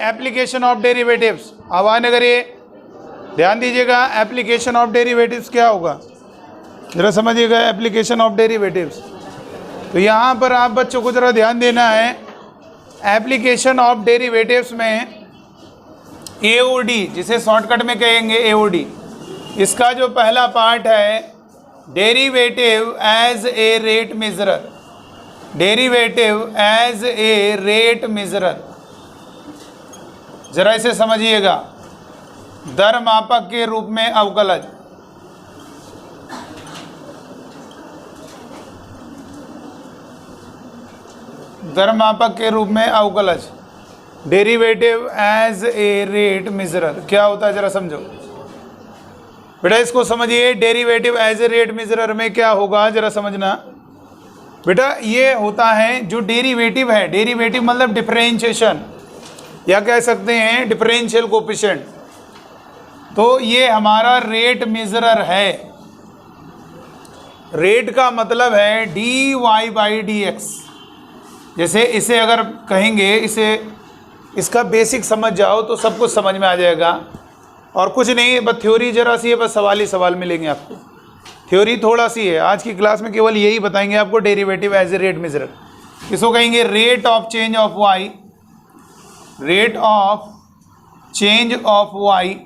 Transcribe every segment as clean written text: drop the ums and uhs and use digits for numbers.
Application of derivatives. आवाज करिए, ध्यान दीजिएगा। एप्लीकेशन ऑफ डेरिवेटिव्स क्या होगा जरा समझिएगा। एप्लीकेशन ऑफ डेरिवेटिव्स, तो यहाँ पर आप बच्चों को जरा ध्यान देना है। एप्लीकेशन ऑफ डेरिवेटिव्स में एओडी, जिसे शॉर्टकट में कहेंगे एओडी, इसका जो पहला पार्ट है derivative as a rate measurer. Derivative as a rate measurer, जरा इसे समझिएगा। दर मापक के रूप में अवकलज। दर मापक के रूप में अवकलज। डेरिवेटिव एज ए रेट मेजरर क्या होता है जरा समझो बेटा, इसको समझिए। डेरिवेटिव एज ए रेट मेजरर में क्या होगा जरा समझना बेटा। ये होता है जो डेरिवेटिव है, डेरिवेटिव मतलब डिफरेंशिएशन, या कह सकते हैं डिफरेंशियल कोएफिशिएंट। तो ये हमारा रेट मेजरर है। रेट का मतलब है d y by d x. जैसे इसे अगर कहेंगे, इसे इसका बेसिक समझ जाओ तो सब कुछ समझ में आ जाएगा। और कुछ नहीं, बस थ्योरी जरा सी है, बस सवाल ही सवाल मिलेंगे आपको। थ्योरी थोड़ा सी है, आज की क्लास में केवल यही बताएंगे आपको। Derivative as a rate measurer किसको कहेंगे? Rate of change of y, rate of change of y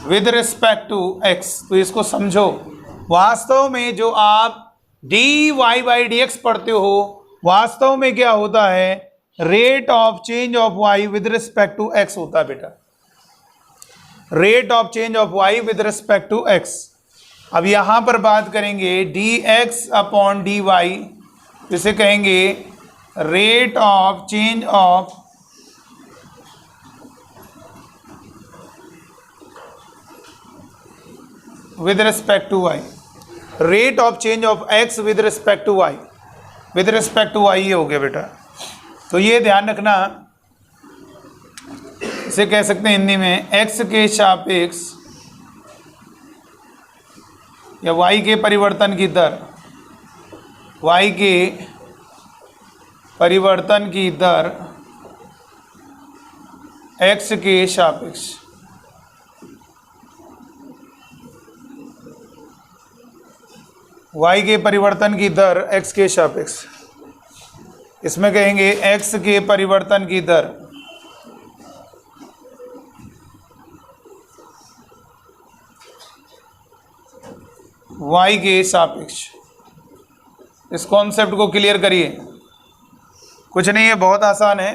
with respect to x. तो इसको समझो। वास्तव में जो आप d y by d x पढ़ते हो, वास्तव में क्या होता है? Rate of change of y with respect to x होता है बेटा। Rate of change of y with respect to x. अब यहां पर बात करेंगे D x upon d y, जिसे कहेंगे rate of change of with respect to y. Rate of change of x with respect to y, with respect to y ये हो गया बेटा। तो ये ध्यान रखना, इसे कह सकते हैं हिंदी में एक्स के सापेक्ष या वाई के परिवर्तन की दर। वाई के परिवर्तन की दर एक्स के सापेक्ष। वाई के परिवर्तन की दर एक्स के सापेक्ष, इसमें कहेंगे एक्स के परिवर्तन की दर वाई के सापेक्ष। इस कॉन्सेप्ट को क्लियर करिए। कुछ नहीं है, बहुत आसान है,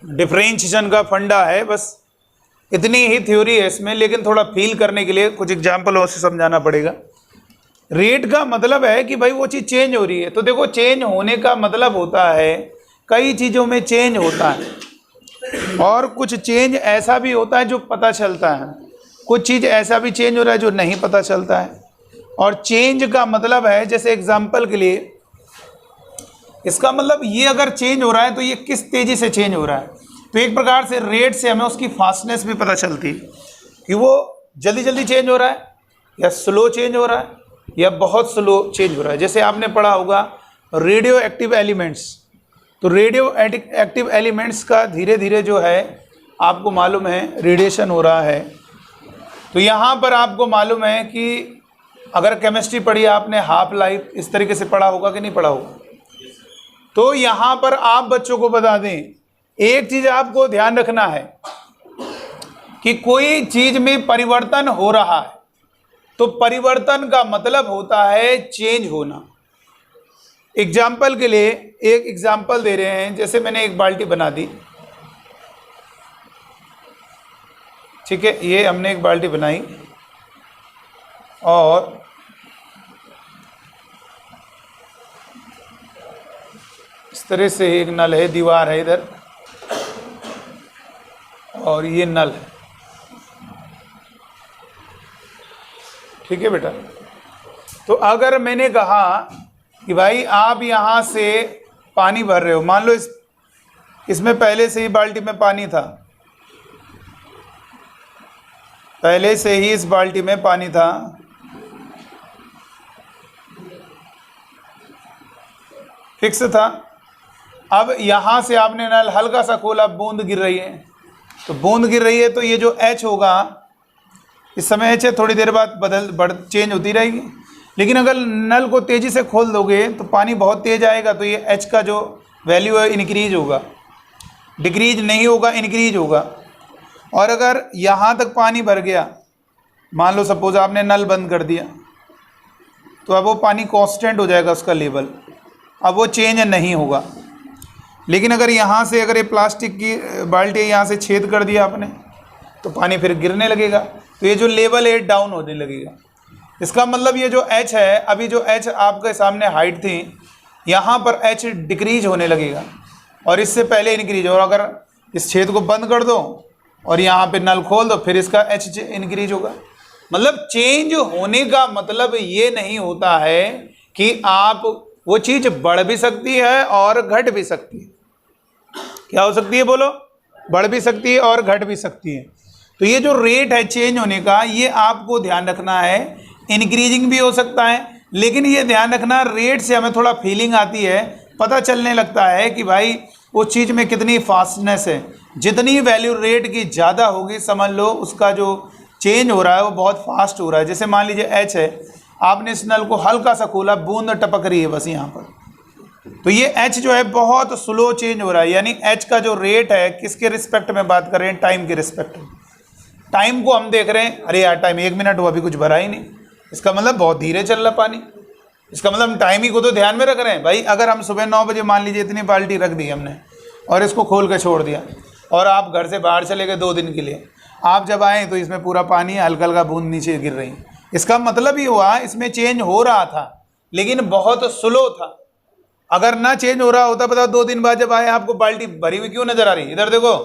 डिफरेंशिएशन का फंडा है, बस इतनी ही थ्योरी है इसमें। लेकिन थोड़ा फील करने के लिए कुछ एग्जाम्पलों से समझाना पड़ेगा। रेट का मतलब है कि भाई वो चीज़ चेंज हो रही है। तो देखो, चेंज होने का मतलब होता है कई चीज़ों में चेंज होता है, और कुछ चेंज ऐसा भी होता है जो पता चलता है, कुछ चीज़ ऐसा भी चेंज हो रहा है जो नहीं पता चलता है। और चेंज का मतलब है, जैसे एग्जाम्पल के लिए, इसका मतलब ये अगर चेंज हो रहा है तो ये किस तेज़ी से चेंज हो रहा है। तो एक प्रकार से रेट से हमें उसकी फास्टनेस भी पता चलती है कि वो जल्दी जल्दी चेंज हो रहा है या स्लो चेंज हो रहा है या बहुत स्लो चेंज हो रहा है। जैसे आपने पढ़ा होगा रेडियो एक्टिव एलिमेंट्स। तो रेडियो एक्टिव एलिमेंट्स का धीरे धीरे जो है आपको मालूम है रेडिएशन हो रहा है। तो यहाँ पर आपको मालूम है कि अगर केमिस्ट्री पढ़ी आपने, हाफ लाइफ इस तरीके से पढ़ा होगा कि नहीं पढ़ा होगा। तो यहाँ पर आप बच्चों को बता दें, एक चीज़ आपको ध्यान रखना है कि कोई चीज़ में परिवर्तन हो रहा है तो परिवर्तन का मतलब होता है चेंज होना। एग्जाम्पल के लिए एक एग्जाम्पल दे रहे हैं। जैसे मैंने एक बाल्टी बना दी, ठीक है, ये हमने एक बाल्टी बनाई और इस तरह से एक नल है, दीवार है इधर और ये नल है, ठीक है बेटा। तो अगर मैंने कहा कि भाई आप यहाँ से पानी भर रहे हो, मान लो इसमें पहले से ही बाल्टी में पानी था, पहले से ही इस बाल्टी में पानी था, फिक्स था। अब यहाँ से आपने नल हल्का सा खोला, बूंद गिर रही है, तो बूंद गिर रही है तो ये जो एच होगा, इस समय एच है, थोड़ी देर बाद चेंज होती रहेगी। लेकिन अगर नल को तेज़ी से खोल दोगे तो पानी बहुत तेज़ आएगा, तो ये एच का जो वैल्यू है इंक्रीज होगा, डिक्रीज नहीं होगा, इंक्रीज होगा। और अगर यहाँ तक पानी भर गया, मान लो सपोज आपने नल बंद कर दिया, तो अब वो पानी कांस्टेंट हो जाएगा उसका लेवल, अब वो चेंज नहीं होगा। लेकिन अगर यहाँ से अगर ये प्लास्टिक की बाल्टी यहाँ से छेद कर दिया आपने, तो पानी फिर गिरने लगेगा, तो ये जो लेवल है डाउन होने लगेगा। इसका मतलब ये जो एच है, अभी जो एच आपके सामने हाइट थी, यहाँ पर एच डिक्रीज होने लगेगा और इससे पहले इंक्रीज। और अगर इस छेद को बंद कर दो और यहाँ पे नल खोल दो, फिर इसका एच इंक्रीज होगा। मतलब चेंज होने का मतलब ये नहीं होता है कि आप वो चीज़ बढ़ भी सकती है और घट भी सकती है। क्या हो सकती है बोलो? बढ़ भी सकती है और घट भी सकती है। तो ये जो रेट है चेंज होने का, ये आपको ध्यान रखना है। इंक्रीजिंग भी हो सकता है, लेकिन ये ध्यान रखना रेट से हमें थोड़ा फीलिंग आती है, पता चलने लगता है कि भाई वो चीज़ में कितनी फास्टनेस है। जितनी वैल्यू रेट की ज़्यादा होगी, समझ लो उसका जो चेंज हो रहा है वो बहुत फास्ट हो रहा है। जैसे मान लीजिए एच है, आपने इस नल को हल्का सा खोला, बूंद टपक रही है बस यहाँ पर, तो ये एच जो है बहुत स्लो चेंज हो रहा है। यानी एच का जो रेट है, किसके रिस्पेक्ट में बात कर रहे हैं? टाइम के रिस्पेक्ट में। टाइम को हम देख रहे हैं, अरे यार टाइम 1 मिनट हुआ, अभी कुछ भरा ही नहीं, इसका मतलब बहुत धीरे चल रहा पानी। इसका मतलब हम टाइम ही को तो ध्यान में रख रहे हैं। भाई अगर हम सुबह 9 बजे मान लीजिए इतनी बाल्टी रख दी हमने और इसको खोल के छोड़ दिया, और आप घर से बाहर चले गए 2 दिन के लिए, आप जब आए तो इसमें पूरा पानी हल्का हल्का बूंद नीचे गिर रही। इसका मतलब ही हुआ इसमें चेंज हो रहा था, लेकिन बहुत स्लो था। अगर ना चेंज हो रहा होता, बताओ 2 दिन बाद जब आए आपको बाल्टी भरी हुई क्यों नजर आ रही? इधर देखो,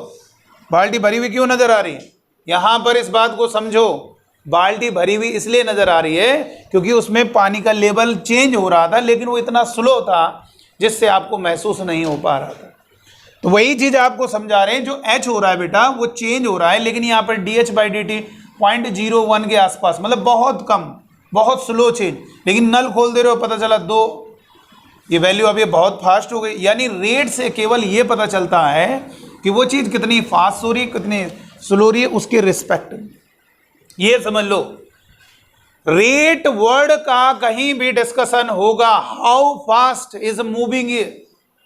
बाल्टी भरी हुई क्यों नजर आ रही? यहाँ पर इस बात को समझो, बाल्टी भरी हुई इसलिए नजर आ रही है क्योंकि उसमें पानी का लेवल चेंज हो रहा था, लेकिन वो इतना स्लो था जिससे आपको महसूस नहीं हो पा रहा था। तो वही चीज आपको समझा रहे हैं, जो एच हो रहा है बेटा वो चेंज हो रहा है, लेकिन यहाँ पर dH/dt 0.01 के आसपास, मतलब बहुत कम, बहुत स्लो चेंज। लेकिन नल खोल दे रहे हो, पता चला 2, ये वैल्यू अब ये बहुत फास्ट हो गई। यानी रेट से केवल ये पता चलता है कि वो चीज़ कितनी फास्ट हो रही है, कितनी स्लो हो रही है, उसके रिस्पेक्ट में। ये समझ लो, रेट वर्ड का कहीं भी डिस्कशन होगा, हाउ फास्ट इज मूविंग,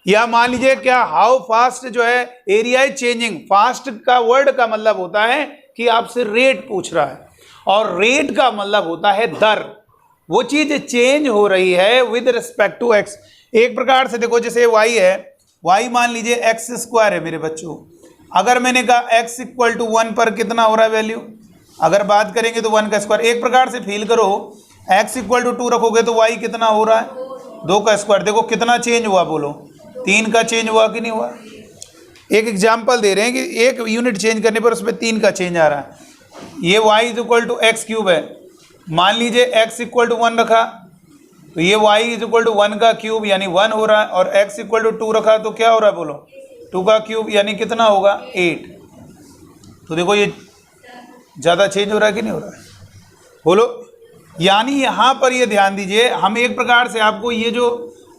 या मान लीजिए क्या हाउ फास्ट जो है एरिया इज चेंजिंग। फास्ट का वर्ड का मतलब होता है कि आपसे रेट पूछ रहा है, और रेट का मतलब होता है दर। वो चीज चेंज हो रही है विद रिस्पेक्ट टू एक्स। एक प्रकार से देखो, जैसे वाई है, वाई मान लीजिए एक्स स्क्वायर है मेरे बच्चों। अगर मैंने कहा एक्स इक्वल टू 1 पर कितना हो रहा है वैल्यू, अगर बात करेंगे तो 1 का स्क्वायर। एक प्रकार से फील करो, एक्स इक्वल टू 2 रखोगे तो वाई कितना हो रहा है? 2 का स्क्वायर। देखो कितना चेंज हुआ, बोलो 3 का चेंज हुआ कि नहीं हुआ? एक एग्जाम्पल दे रहे हैं कि 1 यूनिट चेंज करने पर उसमें 3 का चेंज आ रहा है। ये y is equal to x cube है, मान लीजिए x इक्वल टू 1 रखा तो ये y इज इक्वल टू 1 का क्यूब यानी 1 हो रहा है, और x इक्वल टू 2 रखा तो क्या हो रहा है बोलो? 2 का क्यूब यानी कितना होगा? 8। तो देखो ये ज़्यादा चेंज हो रहा है कि नहीं हो रहा है बोलो? यानी यहाँ पर ये ध्यान दीजिए, हम एक प्रकार से आपको ये जो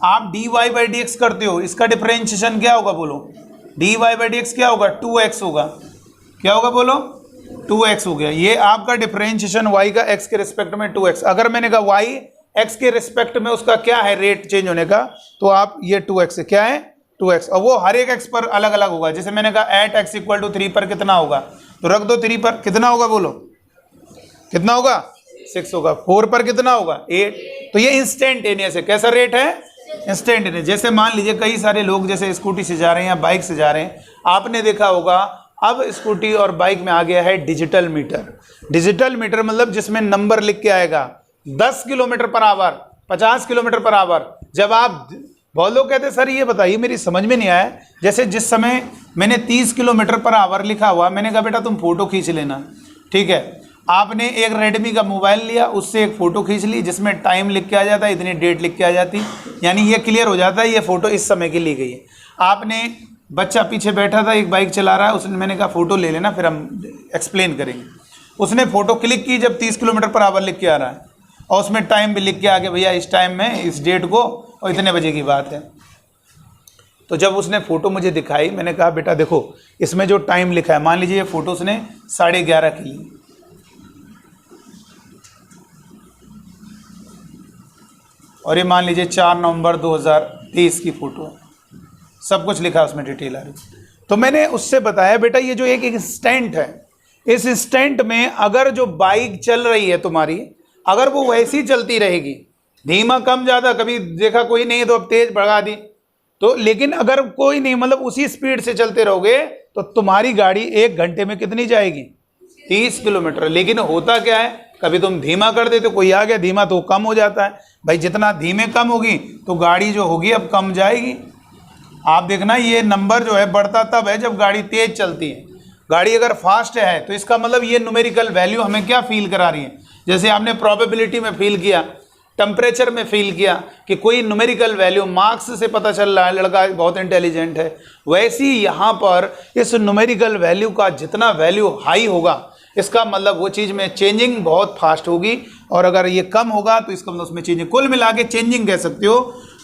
आप dy/dx करते हो, इसका डिफरेंशिएशन क्या होगा बोलो? dy/dx क्या होगा? 2x होगा। क्या होगा बोलो? 2x हो गया। ये आपका डिफरेंशिएशन y का x के रिस्पेक्ट में 2x। अगर मैंने कहा y x के रिस्पेक्ट में उसका क्या है रेट चेंज होने का, तो आप ये 2x है, क्या है? 2x। और वो हर एक x पर अलग अलग होगा। जैसे मैंने कहा एट x इक्वल टू 3 पर कितना होगा, तो रख दो 3 पर, कितना होगा बोलो? कितना होगा? 6 होगा। 4 पर कितना होगा? 8। तो ये इंस्टेंटेनियस है। कैसा रेट है? इंस्टेंटेनियस। जैसे मान लीजिए कई सारे लोग जैसे स्कूटी से जा रहे हैं या बाइक से जा रहे हैं, आपने देखा होगा अब स्कूटी और बाइक में आ गया है डिजिटल मीटर। डिजिटल मीटर मतलब जिसमें नंबर लिख के आएगा 10 kilometre per hour, 50 kilometre per hour. जब आप, बहुत लोग कहते हैं सर ये बताइए मेरी समझ में नहीं आया, जैसे जिस समय मैंने 30 किलोमीटर पर आवर लिखा हुआ, मैंने कहा बेटा तुम फोटो खींच लेना, ठीक है। आपने एक रेडमी का मोबाइल लिया, उससे एक फ़ोटो खींच ली जिसमें टाइम लिख के आ जाता है, इतनी डेट लिख के आ जाती, यानी ये क्लियर हो जाता है ये फ़ोटो इस समय की ली गई है। आपने, बच्चा पीछे बैठा था एक बाइक चला रहा है, उसने, मैंने कहा फ़ोटो ले लेना फिर हम एक्सप्लेन करेंगे। उसने फ़ोटो क्लिक की, जब 30 किलोमीटर पर आवर लिख के आ रहा है और उसमें टाइम भी लिख के आ गया, भैया इस टाइम में इस डेट को और इतने बजे की बात है। तो जब उसने फ़ोटो मुझे दिखाई, मैंने कहा बेटा देखो इसमें जो टाइम लिखा है, मान लीजिए ये फ़ोटो उसने 11:30 की ली, और ये मान लीजिए 4 नवंबर 2023 की फ़ोटो है, सब कुछ लिखा है उसमें, डिटेल आ रही। तो मैंने उससे बताया बेटा ये जो एक इंस्टेंट है, इस इंस्टेंट में अगर जो बाइक चल रही है तुम्हारी, अगर वो वैसी चलती रहेगी, धीमा कम ज़्यादा, कभी देखा कोई नहीं तो अब तेज बढ़ा दी, तो लेकिन अगर कोई नहीं मतलब उसी स्पीड से चलते रहोगे तो तुम्हारी गाड़ी 1 घंटे में कितनी जाएगी? 30 किलोमीटर। लेकिन होता क्या है, कभी तुम धीमा कर देते, कोई आ गया धीमा तो कम हो जाता है। भाई जितना धीमे कम होगी तो गाड़ी जो होगी अब कम जाएगी। आप देखना ये नंबर जो है बढ़ता तब है जब गाड़ी तेज चलती है। गाड़ी अगर फास्ट है तो इसका मतलब ये न्यूमेरिकल वैल्यू हमें क्या फील करा रही है, जैसे आपने प्रोबेबिलिटी में फील किया, टेम्परेचर में फील किया कि कोई न्यूमेरिकल वैल्यू मार्क्स से पता चल रहा है लड़का बहुत इंटेलिजेंट है, वैसी यहाँ पर इस न्यूमेरिकल वैल्यू का जितना वैल्यू हाई होगा इसका मतलब वो चीज़ में चेंजिंग बहुत फास्ट होगी, और अगर ये कम होगा तो इसका मतलब उसमें चेंजिंग, कुल मिला के चेंजिंग कह सकते हो,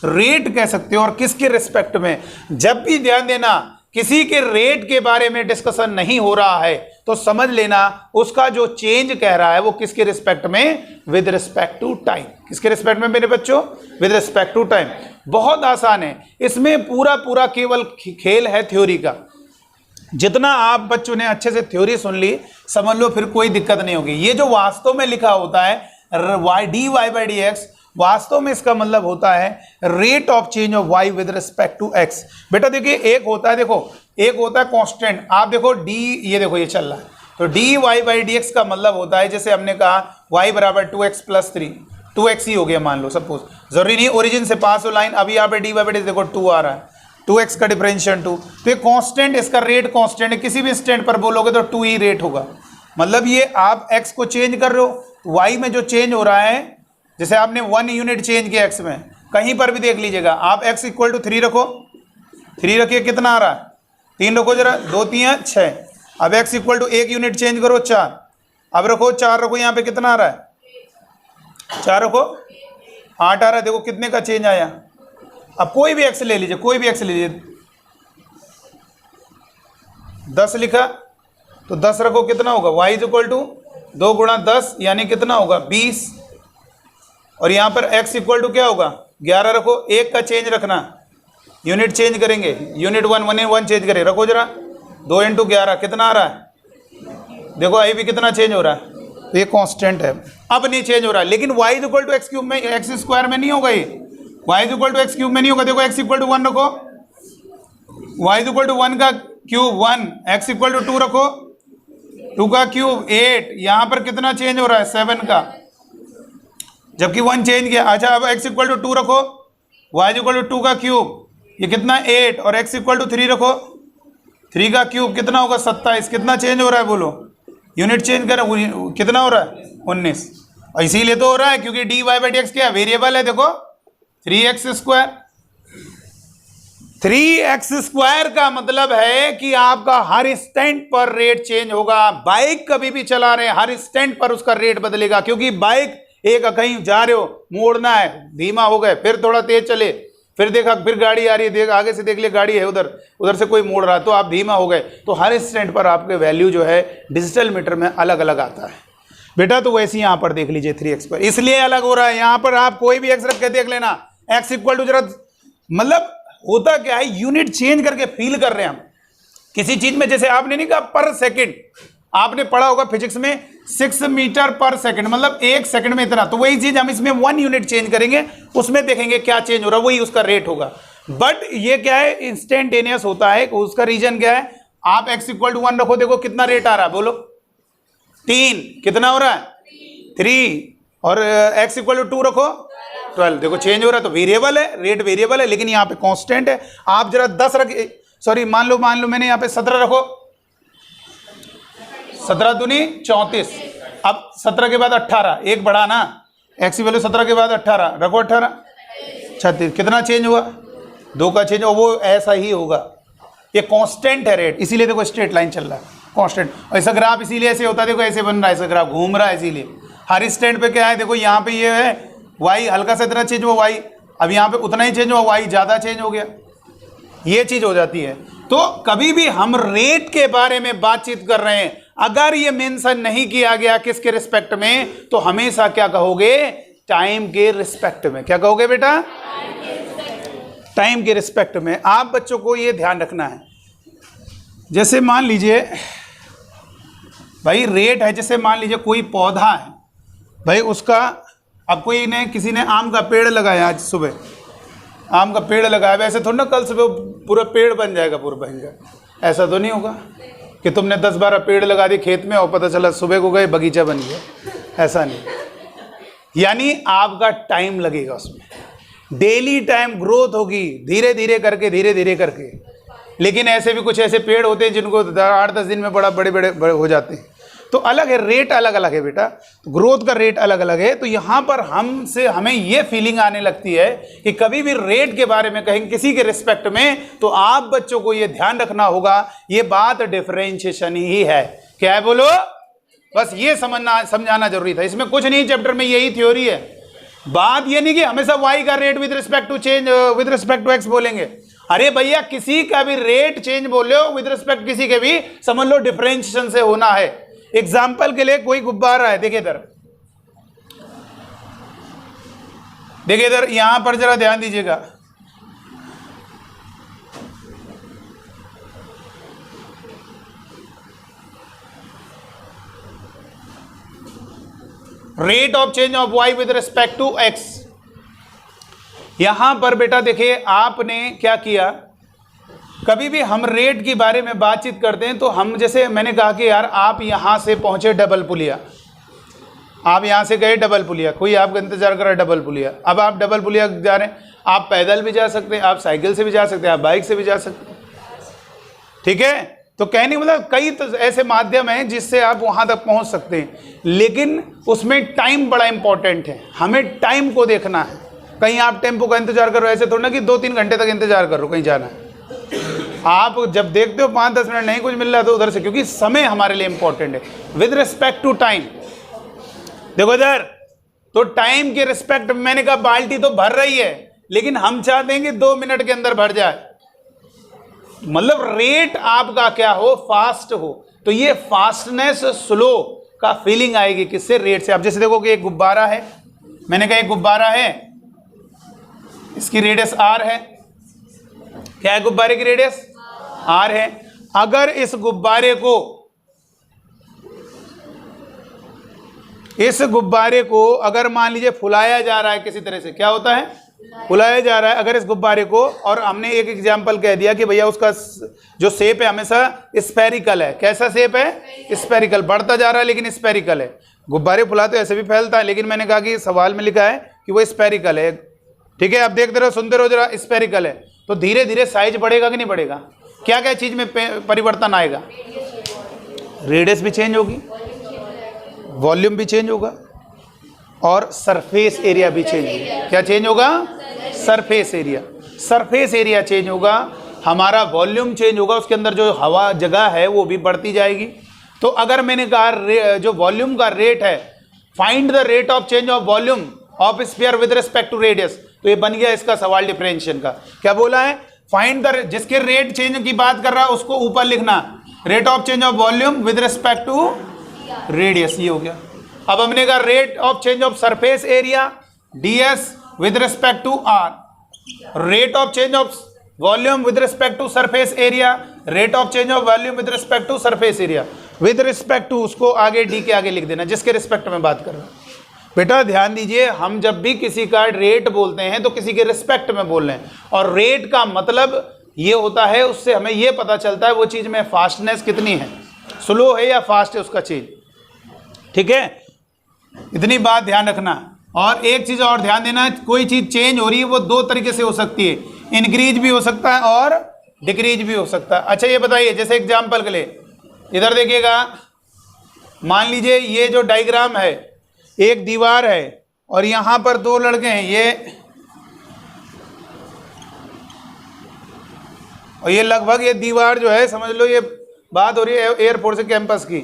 रेट कह सकते हो। और किसके रिस्पेक्ट में, जब भी ध्यान देना किसी के रेट के बारे में डिस्कशन नहीं हो रहा है तो समझ लेना उसका जो चेंज कह रहा है वो किसके रिस्पेक्ट में, विद रिस्पेक्ट टू टाइम। किसके रिस्पेक्ट में मेरे बच्चों? With respect to time. बहुत आसान है, इसमें पूरा पूरा केवल खेल है थ्योरी का। जितना आप बच्चों ने अच्छे से थ्योरी सुन ली समझ लो, फिर कोई दिक्कत नहीं होगी। ये जो वास्तव में लिखा होता है dy/dx, वास्तव में इसका मतलब होता है rate of change of y with respect to x। बेटा देखिए एक होता है, देखो एक होता है कांस्टेंट, आप देखो d, ये देखो ये चल रहा है, तो dy/dx का मतलब होता है जैसे हमने कहा y = 2x + 3, 2x ही हो गया मान लो, सपोज, जरूरी नहीं ओरिजिन से पास हो लाइन। अभी यहाँ पे dy/dx देखो 2 आ रहा है, 2x का डिफरेंशियल 2, तो ये कांस्टेंट, इसका रेट कांस्टेंट है, किसी भी स्टैंड पर बोलोगे तो 2 ही रेट होगा। मतलब ये आप x को चेंज कर रहे हो, y में जो चेंज हो रहा है, जैसे आपने 1 यूनिट चेंज किया x में, कहीं पर भी देख लीजिएगा आप x = 3 रखो, 3 रखिए, कितना आ रहा है? 3 रखो जरा, 2 3 6। अब x = 1 यूनिट चेंज करो 4, अब रखो 4 रखो, यहाँ पे कितना आ रहा है? 4 रखो 8 आ रहा है। देखो कितने का चेंज आया। अब कोई भी x ले लीजिए, कोई भी x ले लीजिए, 10 लिखा तो 10 रखो, कितना होगा? y = 2 × 10 यानी कितना होगा? 20। और यहाँ पर x = क्या होगा? 11 रखो, 1 का चेंज रखना, यूनिट चेंज करेंगे, यूनिट 1 चेंज करें, रखो जरा, 2 × 11 कितना आ रहा है? देखो आई भी कितना चेंज हो रहा है, तो ये कांस्टेंट है, अब नहीं चेंज हो रहा है। लेकिन y = x³ में, x² में नहीं होगा, ये y = x³ में नहीं होगा। देखो x = 1 रखो, y = 1 का क्यूब 1, x = 2 रखो, 2 का क्यूब 8, यहाँ पर कितना चेंज हो रहा है? 7 का, जबकि 1 चेंज किया। अच्छा अब x = 2 रखो, y = 2 का क्यूब, ये कितना 8, और x = 3 रखो, 3 का क्यूब कितना होगा? 27। कितना चेंज हो रहा है बोलो? यूनिट चेंज कर, कितना हो रहा है? 19। और इसीलिए तो हो रहा है क्योंकि dy/dx क्या वेरिएबल है, देखो 3x²। 3x² का मतलब है कि आपका हर स्टैंड पर रेट चेंज होगा। बाइक कभी भी चला रहे हैं, हर स्टैंड पर उसका रेट बदलेगा, क्योंकि बाइक एक कहीं जा रहे हो, मोड़ना है, धीमा हो गए, फिर थोड़ा तेज चले, फिर देखा फिर गाड़ी आ रही है, देख आगे से देख ले गाड़ी है, उधर उधर से कोई मोड़ रहा है, तो आप धीमा हो गए। तो हर स्टैंड पर आपके वैल्यू जो है डिजिटल मीटर में अलग अलग आता है बेटा। तो वैसे यहाँ पर देख लीजिए 3x पर इसलिए अलग हो रहा है। यहाँ पर आप कोई भी x रख के देख लेना, x = जरा, मतलब होता क्या है, यूनिट चेंज करके फील कर रहे हैं हम किसी चीज में। जैसे आपने नहीं कहा पर सेकंड, आपने पढ़ा होगा फिजिक्स में 6 मीटर पर सेकंड, मतलब 1 सेकंड में इतना, तो वही चीज हम इसमें 1 यूनिट चेंज करेंगे, उसमें देखेंगे क्या चेंज हो रहा है, वही उसका रेट होगा। बट ये क्या है, इंस्टेंटेनियस होता है। उसका रीजन क्या है, आप x = 1 रखो, देखो कितना रेट आ रहा है बोलो, 3, कितना हो रहा है? 3, और x = 2 रखो, 12, देखो चेंज हो रहा है। तो वेरिएबल है, रेट वेरिएबल है, लेकिन यहाँ पे कांस्टेंट है। आप जरा 10 रख, सॉरी मान लो मैंने यहाँ पे 17 रखो, 17 दूनी 34, अब 17 के बाद 18, एक बढ़ा ना, x की वैल्यू 17 के बाद 18 रखो, 18 36, कितना चेंज हुआ? 2 का चेंज, और वो ऐसा ही होगा, ये कांस्टेंट है रेट, इसीलिए देखो स्ट्रेट लाइन चल रहा है, कांस्टेंट। और ऐसा ग्राफ इसीलिए ऐसे होता है, देखो ऐसे बन रहा है, ऐसा ग्राफ घूम रहा है, इसीलिए हर स्टैंड पे क्या है, देखो यहाँ पे ये है y, हल्का सा इतना चेंज हुआ y, अब यहाँ पे उतना ही चेंज हुआ, y ज़्यादा चेंज हो गया, ये चीज हो जाती है। तो कभी भी हम रेट के बारे में बातचीत कर रहे हैं, अगर ये मेंशन नहीं किया गया किसके रिस्पेक्ट में, तो हमेशा क्या कहोगे, टाइम के रिस्पेक्ट में। क्या कहोगे बेटा, टाइम के रिस्पेक्ट में। आप बच्चों को ये ध्यान रखना है। जैसे मान लीजिए भाई रेट है, जैसे मान लीजिए कोई पौधा है भाई, उसका अब कोई ने किसी ने आम का पेड़ लगाया, आज सुबह आम का पेड़ लगाया, वैसे थोड़ा ना कल सुबह पूरा पेड़ बन जाएगा, पूरा बन जाएगा, ऐसा तो नहीं होगा कि तुमने 10-12 पेड़ लगा दिए खेत में और पता चला सुबह को गए बगीचा बन गया, ऐसा नहीं। यानी आपका टाइम लगेगा उसमें, डेली टाइम ग्रोथ होगी, धीरे धीरे करके। लेकिन ऐसे भी कुछ ऐसे पेड़ होते हैं जिनको 8-10 दिन में बड़े हो जाते हैं। तो अलग है, रेट अलग अलग है बेटा, तो ग्रोथ का रेट अलग अलग है। तो यहाँ पर हमें ये फीलिंग आने लगती है कि कभी भी रेट के बारे में कहेंगे किसी के रिस्पेक्ट में, तो आप बच्चों को ये ध्यान रखना होगा, ये बात डिफरेंशिएशन ही है। क्या है बोलो, बस ये समझाना जरूरी था। इसमें कुछ नहीं, चैप्टर में यही थ्योरी है। बात ये नहीं कि हमेशा वाई का rate with respect to change with respect to x बोलेंगे। अरे भैया किसी का भी रेट चेंज बोले हो विद रिस्पेक्ट किसी के भी, समझ लो डिफरेंशिएशन से होना है। एग्जाम्पल के लिए कोई गुब्बारा है, देखिए इधर, देखिए इधर, यहां पर जरा ध्यान दीजिएगा। Rate of change of y with respect to x. यहां पर बेटा देखिए आपने क्या किया, कभी भी हम रेट के बारे में बातचीत करते हैं तो हम, जैसे मैंने कहा कि यार आप यहां से पहुंचे डबल पुलिया, आप यहां से गए डबल पुलिया, कोई आपका इंतजार कर रहा है डबल पुलिया, अब आप डबल पुलिया जा रहे हैं, आप पैदल भी जा सकते हैं, आप साइकिल से भी जा सकते हैं, आप बाइक से भी जा सकते हैं, ठीक है। तो कहने का मतलब कई तो ऐसे माध्यम हैं जिससे आप वहां तक पहुंच सकते हैं, लेकिन उसमें टाइम बड़ा इंपॉर्टेंट है, हमें टाइम को देखना है। कहीं आप टेम्पो का इंतजार करो, ऐसे थोड़ा ना कि 2-3 घंटे तक इंतजार करो कहीं जाना है। आप जब देखते हो 5-10 मिनट नहीं कुछ मिल रहा तो उधर से, क्योंकि समय हमारे लिए इंपॉर्टेंट है विद रिस्पेक्ट टू टाइम। देखो इधर, तो टाइम के रिस्पेक्ट में मैंने कहा बाल्टी तो भर रही है, लेकिन हम चाहते हैं कि 2 मिनट के अंदर भर जाए, मतलब रेट आपका क्या हो, फास्ट हो। तो ये फास्टनेस स्लो का फीलिंग आएगी किससे, रेट से। आप जैसे देखो कि एक गुब्बारा है, मैंने कहा एक गुब्बारा है, इसकी रेडियस आर है। क्या है गुब्बारे की रेडियस, आर है। अगर इस गुब्बारे को अगर मान लीजिए फुलाया जा रहा है किसी तरह से, क्या होता है, फुलाया जा रहा है अगर इस गुब्बारे को, और हमने एक एग्जांपल कह दिया कि भैया उसका जो शेप है हमेशा स्फेरिकल है। कैसा शेप है, स्फेरिकल, बढ़ता जा रहा है लेकिन स्फेरिकल है। गुब्बारे फुला तो ऐसे भी फैलता है, लेकिन मैंने कहा कि सवाल में लिखा है कि वो स्फेरिकल है, ठीक है। आप देखते रहो, सुनते रहो जरा, स्फेरिकल है तो धीरे धीरे साइज बढ़ेगा कि नहीं बढ़ेगा, क्या क्या चीज में परिवर्तन आएगा, रेडियस भी चेंज होगी, वॉल्यूम भी चेंज होगा, और सरफेस एरिया भी चेंज होगा। क्या चेंज होगा, सरफेस एरिया चेंज होगा, हमारा वॉल्यूम चेंज होगा, उसके अंदर जो हवा जगह है वो भी बढ़ती जाएगी। तो अगर मैंने कहा जो वॉल्यूम का रेट है, find the rate of change of volume of sphere with respect to radius, तो ये बन गया इसका सवाल डिफरेंशिएशन का। क्या बोला है, फाइंड द, जिसके रेट चेंज की बात कर रहा है उसको ऊपर लिखना, rate of change of volume with respect to radius, ये हो गया। अब हमने कहा rate of change of surface area ds with respect to r, rate of change of volume with respect to surface area, rate of change of volume with respect to surface area, with respect to उसको आगे d के आगे लिख देना जिसके respect में बात कर रहा हूं। बेटा ध्यान दीजिए, हम जब भी किसी का रेट बोलते हैं तो किसी के रिस्पेक्ट में बोल रहे हैं, और रेट का मतलब ये होता है, उससे हमें ये पता चलता है वो चीज़ में फास्टनेस कितनी है, स्लो है या फास्ट है उसका चीज, ठीक है। इतनी बात ध्यान रखना। और एक चीज़ और ध्यान देना, कोई चीज़ चेंज हो रही है वो 2 तरीके से हो सकती है, इंक्रीज भी हो सकता है और डिक्रीज भी हो सकता है। अच्छा ये बताइए, जैसे एग्जाम्पल के लिए इधर देखिएगा, मान लीजिए ये जो डायग्राम है, एक दीवार है और यहां पर 2 लड़के हैं, ये लगभग ये दीवार जो है, समझ लो ये बात हो रही है एयरपोर्ट से कैंपस की,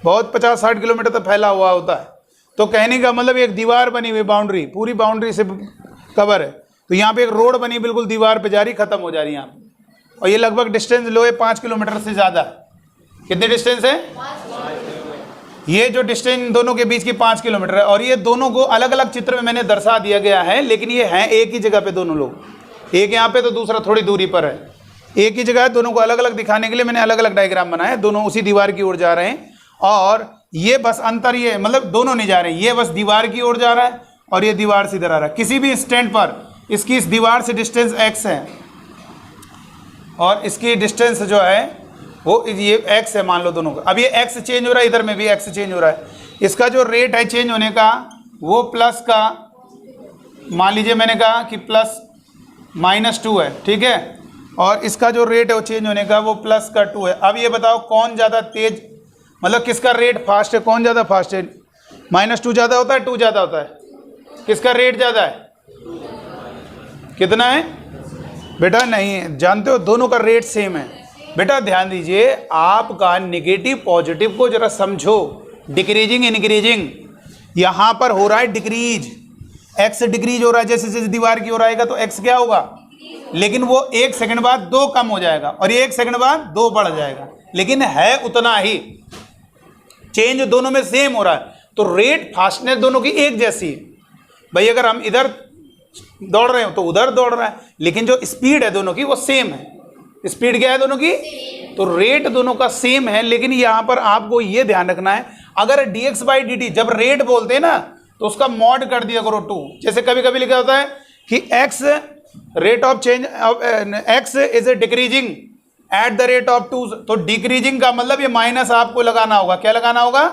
बहुत 50-60 किलोमीटर तक फैला हुआ होता है। तो कहने का मतलब एक दीवार बनी हुई, बाउंड्री पूरी बाउंड्री से कवर है, तो यहाँ पे एक रोड बनी बिल्कुल दीवार पे जा रही, खत्म हो जा रही यहाँ पे, और ये लगभग डिस्टेंस लो है 5 किलोमीटर से ज़्यादा। कितने डिस्टेंस है? ये जो डिस्टेंस दोनों के बीच की 5 किलोमीटर है, और ये दोनों को अलग अलग चित्र में मैंने दर्शा दिया गया है, लेकिन ये हैं एक ही जगह पे दोनों लोग, एक यहाँ पे तो दूसरा थोड़ी दूरी पर है, एक ही जगह है। दोनों को अलग अलग दिखाने के लिए मैंने अलग अलग डायग्राम बनाया। दोनों उसी दीवार की ओर जा रहे हैं, और ये बस अंतर ये मतलब दोनों नहीं जा रहे हैं, ये बस दीवार की ओर जा रहा है और ये दीवार से इधर आ रहा है। किसी भी स्टैंड पर इसकी इस दीवार से डिस्टेंस x है और इसकी डिस्टेंस जो है वो ये x है, मान लो दोनों का। अब ये x चेंज हो रहा है, इधर में भी x चेंज हो रहा है। इसका जो रेट है चेंज होने का वो प्लस का, मान लीजिए मैंने कहा कि प्लस -2 है, ठीक है, और इसका जो रेट है वो चेंज होने का वो प्लस का 2 है। अब ये बताओ कौन ज़्यादा तेज, मतलब किसका रेट फास्ट है, कौन ज़्यादा फास्ट है? -2 ज़्यादा होता है, 2 ज़्यादा होता है? किसका रेट ज़्यादा है? कितना है बेटा? नहीं जानते हो, दोनों का रेट सेम है। बेटा ध्यान दीजिए, आपका निगेटिव पॉजिटिव को जरा समझो। डिक्रीजिंग इंक्रीजिंग यहाँ पर हो रहा है डिक्रीज, x डिक्रीज हो रहा है, जैसे जैसे दीवार की ओर आएगा तो x क्या होगा, लेकिन वो 1 सेकंड बाद 2 कम हो जाएगा और 1 सेकंड बाद 2 बढ़ जाएगा, लेकिन है उतना ही, चेंज दोनों में सेम हो रहा है। तो रेट फास्टनेस दोनों की एक जैसी है। भाई अगर हम इधर दौड़ रहे हो तो उधर दौड़ रहा है, लेकिन जो स्पीड है दोनों की वो सेम है। स्पीड क्या है दोनों की? तो रेट दोनों का सेम है, लेकिन यहां पर आपको ये ध्यान रखना है, अगर dx/dt जब रेट बोलते हैं ना तो उसका मॉड कर दिया करो 2। जैसे कभी कभी लिखा होता है कि x rate of change x is a decreasing at the rate of 2, तो डिक्रीजिंग का मतलब ये माइनस आपको लगाना होगा। क्या लगाना होगा?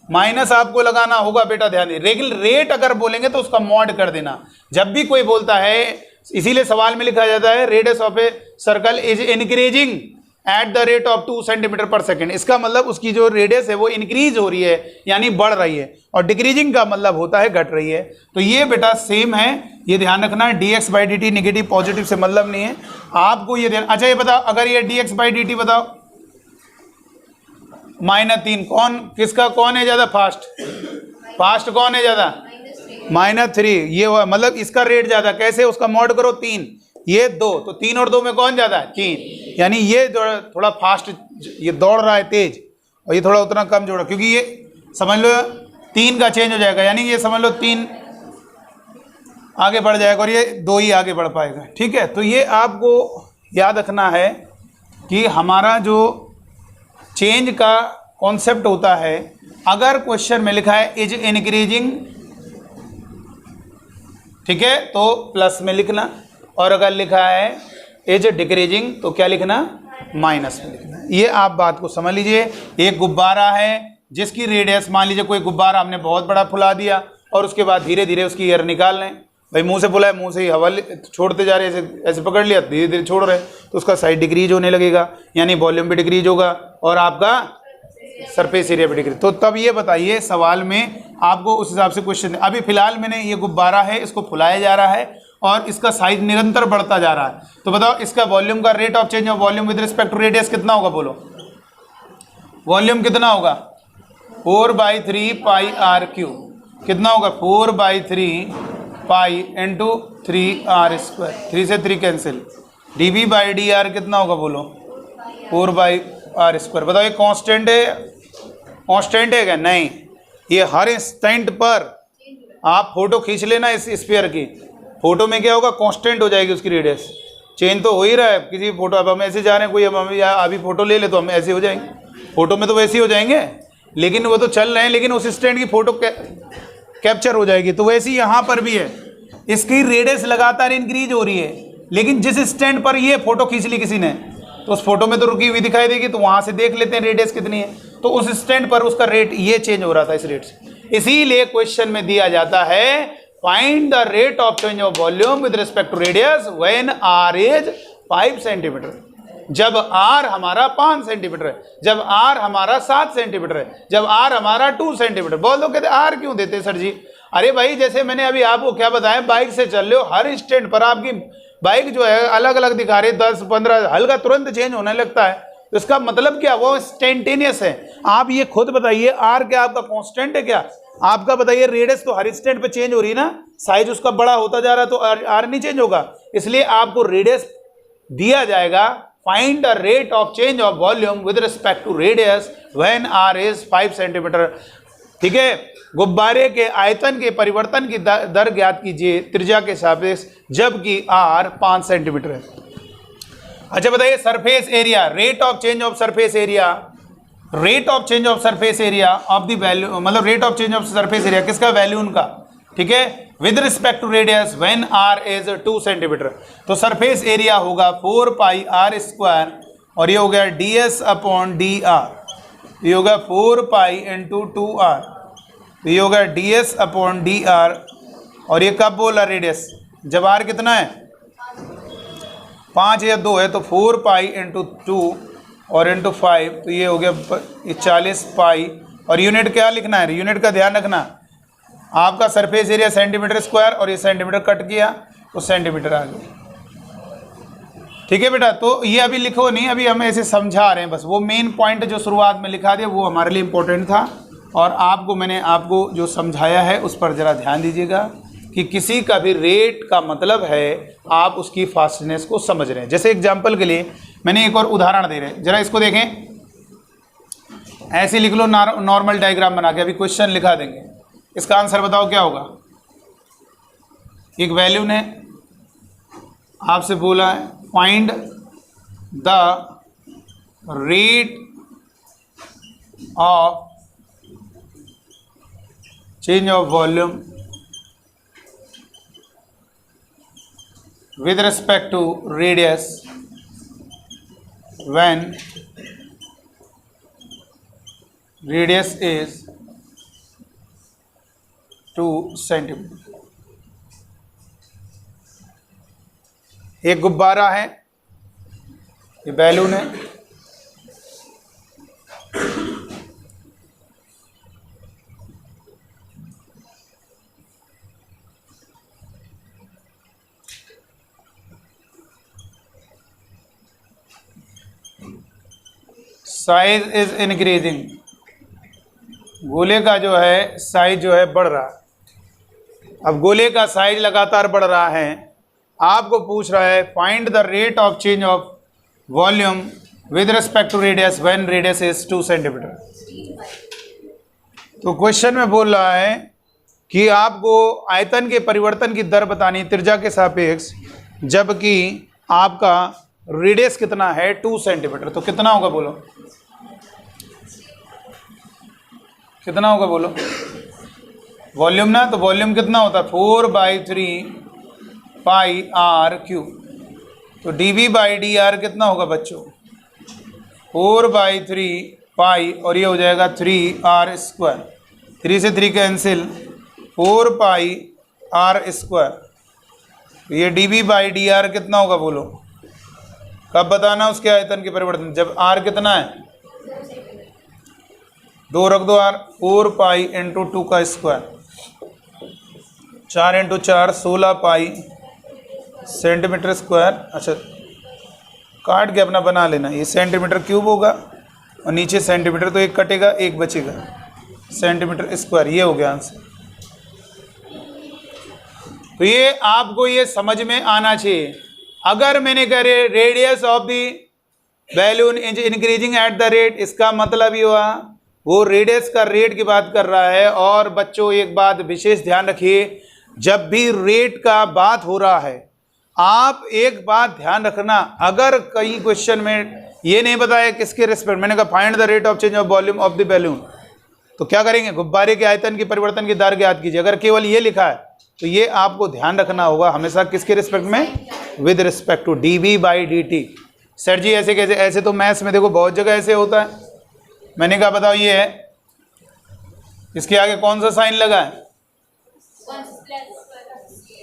माइनस आपको लगाना होगा। बेटा ध्यान दे, रेगुलर रेट अगर बोलेंगे तो उसका मॉड कर देना। जब भी कोई बोलता है, इसीलिए सवाल में लिखा जाता है radius of a circle is increasing at the rate of 2 centimetre पर सेकेंड। इसका मतलब उसकी जो रेडियस है वो इंक्रीज हो रही है, यानी बढ़ रही है, और डिक्रीजिंग का मतलब होता है घट रही है। तो ये बेटा सेम है, ये ध्यान रखना है। dx/dt निगेटिव पॉजिटिव से मतलब नहीं है आपको, ये ध्यान। अच्छा ये बताओ, अगर ये dx/dt बताओ -3, कौन किसका कौन है ज्यादा फास्ट? फास्ट कौन है ज्यादा? -3। ये मतलब इसका रेट ज्यादा, कैसे? उसका मॉड करो 3, ये 2, तो 3 और 2 में कौन ज्यादा है? 3। यानी ये थोड़ा फास्ट ये दौड़ रहा है तेज, और ये थोड़ा उतना कम जोड़ा, क्योंकि ये समझ लो 3 का चेंज हो जाएगा, यानी ये समझ लो 3 आगे बढ़ जाएगा और ये 2 ही आगे बढ़ पाएगा। ठीक है, तो ये आपको याद रखना है कि हमारा जो चेंज का कॉन्सेप्ट होता है, अगर क्वेश्चन में लिखा है इज इंक्रीजिंग, ठीक है, तो प्लस में लिखना, और अगर लिखा है इज डिक्रीजिंग तो क्या लिखना? माइनस में लिखना। ये आप बात को समझ लीजिए। एक गुब्बारा है जिसकी रेडियस, मान लीजिए कोई गुब्बारा हमने बहुत बड़ा फुला दिया और उसके बाद धीरे धीरे उसकी एयर निकाल लें। भाई मुंह से फुलाए, मुंह से ही हवा छोड़ते जा रहे हैं, ऐसे ऐसे पकड़ लिया, धीरे धीरे छोड़ रहे हैं, तो उसका साइज डिक्रीज होने लगेगा, यानी वॉल्यूम भी डिक्रीज होगा और आपका सरफेस एरिया भी डिक्रीज। तो तब ये बताइए सवाल में आपको उस हिसाब से क्वेश्चन। अभी फिलहाल मैंने ये गुब्बारा है, इसको फुलाया जा रहा है और इसका साइज निरंतर बढ़ता जा रहा है। तो बताओ इसका वॉल्यूम का rate of change of volume with respect to radius कितना होगा? बोलो वॉल्यूम कितना होगा? 4/3 पाई आर क्यूब। कितना होगा? 4/3 पाई इंटू 3r²। 3 से 3 कैंसिल। dv/dr कितना होगा? बोलो 4/r²। बताओ ये कांस्टेंट है? कांस्टेंट है क्या? नहीं, ये हर इंस्टेंट पर आप फोटो खींच लेना इस स्फीयर की, फोटो में क्या होगा? कांस्टेंट हो जाएगी उसकी रेडियस। चेंज तो हो ही रहा है किसी फोटो। अब हम ऐसे जा रहे हैं, कोई हम अभी फोटो ले ले तो हम ऐसे हो जाएंगे, फोटो में तो वैसे ही हो जाएंगे, लेकिन वो तो चल रहे हैं, लेकिन उस स्टैंड की फोटो कैप्चर हो जाएगी। तो वैसे ही यहाँ पर भी है, इसकी रेडियस लगातार इंक्रीज हो रही है, लेकिन जिस स्टैंड पर ये फोटो खींच ली किसी ने तो उस फोटो में तो रुकी हुई दिखाई देगी, तो वहाँ से देख लेते हैं रेडियस कितनी है, तो उस स्टैंड पर उसका रेट ये चेंज हो रहा था इस रेट से। इसीलिए क्वेश्चन में दिया जाता है find the rate of change of volume with respect to radius when r is 5 centimetre. जब r हमारा 5 सेंटीमीटर है, जब r हमारा 7 सेंटीमीटर है, जब r हमारा 2 सेंटीमीटर। बोल दो कहते r क्यों देते सर जी? अरे भाई जैसे मैंने अभी आपको क्या बताया, बाइक से चल रहे हो, हर स्टैंड पर आपकी बाइक जो है अलग अलग दिखा रही है, 10-15 हल्का तुरंत चेंज होने लगता है, तो इसका मतलब क्या? वो इंस्टेंटेनियस है। आप ये खुद बताइए, r क्या आपका कांस्टेंट है क्या? आपका बताइए, रेडियस तो हर स्टैंड पे चेंज हो रही है ना, साइज उसका बड़ा होता जा रहा है, तो r नहीं चेंज होगा। इसलिए आपको रेडियस दिया जाएगा find the rate of change of volume with respect to radius when r is 5 centimetre. ठीक है, गुब्बारे के आयतन के परिवर्तन की दर ज्ञात कीजिए त्रिज्या के सापेक्ष जबकि r 5 सेंटीमीटर है। अच्छा बताइए, surface area, rate of change of surface area, rate of change of surface area of the value, मतलब rate of change of surface area किसका, वैल्यून का। ठीक है, with respect to radius when r is 2 centimetre. तो surface area होगा 4 पाई r square और ये हो गया ds अपॉन dr, ये होगा 4 पाई इंटू 2r, ये होगा ds अपॉन dr। और ये कब बोला रेडियस, जब r कितना है 5 या 2 है, तो 4 पाई इंटू 2 और इंटू 5, तो ये हो गया 40 पाई। और यूनिट क्या लिखना है, यूनिट का ध्यान रखना, आपका सरफेस एरिया सेंटीमीटर स्क्वायर और ये सेंटीमीटर कट किया तो सेंटीमीटर आ गया। ठीक है बेटा, तो ये अभी लिखो नहीं, अभी हम ऐसे समझा रहे हैं बस, वो मेन पॉइंट जो शुरुआत में लिखा दिया वो हमारे लिए इम्पोर्टेंट था। और आपको मैंने आपको जो समझाया है उस पर ज़रा ध्यान दीजिएगा कि किसी का भी रेट का मतलब है आप उसकी फास्टनेस को समझ रहे हैं। जैसे एग्जाम्पल के लिए मैंने एक और उदाहरण दे रहे हैं, जरा इसको देखें, ऐसे लिख लो नॉर्मल डायग्राम बना के, अभी क्वेश्चन लिखा देंगे, इसका आंसर बताओ क्या होगा। एक वैल्यू ने आपसे बोला है find the rate of change of volume with respect to radius when radius is 2 centimetre. एक गुब्बारा है, ये बैलून है, साइज इज इंक्रीजिंग, गोले का जो है साइज जो है बढ़ रहा है। अब गोले का साइज लगातार बढ़ रहा है, आपको पूछ रहा है find the rate of change of volume with respect to radius when radius is 2 centimetre. तो क्वेश्चन में बोल रहा है कि आपको आयतन के परिवर्तन की दर बतानी त्रिज्या के सापेक्ष जबकि आपका रेडियस कितना है 2 सेंटीमीटर। तो कितना होगा बोलो, कितना होगा बोलो, वॉल्यूम ना, तो वॉल्यूम कितना होता है 4/3 पाई r क्यूब। तो dv/dr कितना होगा बच्चों 4/3 पाई और ये हो जाएगा 3r स्क्वायर, 3 से 3 कैंसिल, 4 पाई r स्क्वायर। ये dv/dr कितना होगा बोलो, कब बताना उसके आयतन के परिवर्तन, जब r कितना है 2 रख दो r, 4 पाई इंटू 2 का स्क्वायर, 4 इंटू 4 16 पाई सेंटीमीटर स्क्वायर। अच्छा काट के अपना बना लेना, ये सेंटीमीटर क्यूब होगा और नीचे सेंटीमीटर, तो एक कटेगा एक बचेगा, सेंटीमीटर स्क्वायर, ये हो गया आंसर। तो ये आपको ये समझ में आना चाहिए। अगर मैंने कह रहे radius of the balloon is increasing at the rate, इसका मतलब ये हुआ वो रेडियस का रेट की बात कर रहा है। और बच्चों एक बात विशेष ध्यान रखिए, जब भी रेट का बात हो रहा है आप एक बात ध्यान रखना, अगर कई क्वेश्चन में ये नहीं बताया किसके रिस्पेक्ट, मैंने कहा find the rate of change of volume of the balloon, तो क्या करेंगे गुब्बारे के आयतन की परिवर्तन की दर ज्ञात कीजिए। अगर केवल ये लिखा है तो ये आपको ध्यान रखना होगा हमेशा किसके रिस्पेक्ट में, with respect to dv/dt। Sir ji ऐसे कैसे, ऐसे तो मैथ्स में देखो बहुत जगह ऐसे होता है। मैंने कहा बताओ ये है, इसके आगे कौन सा साइन लगा है,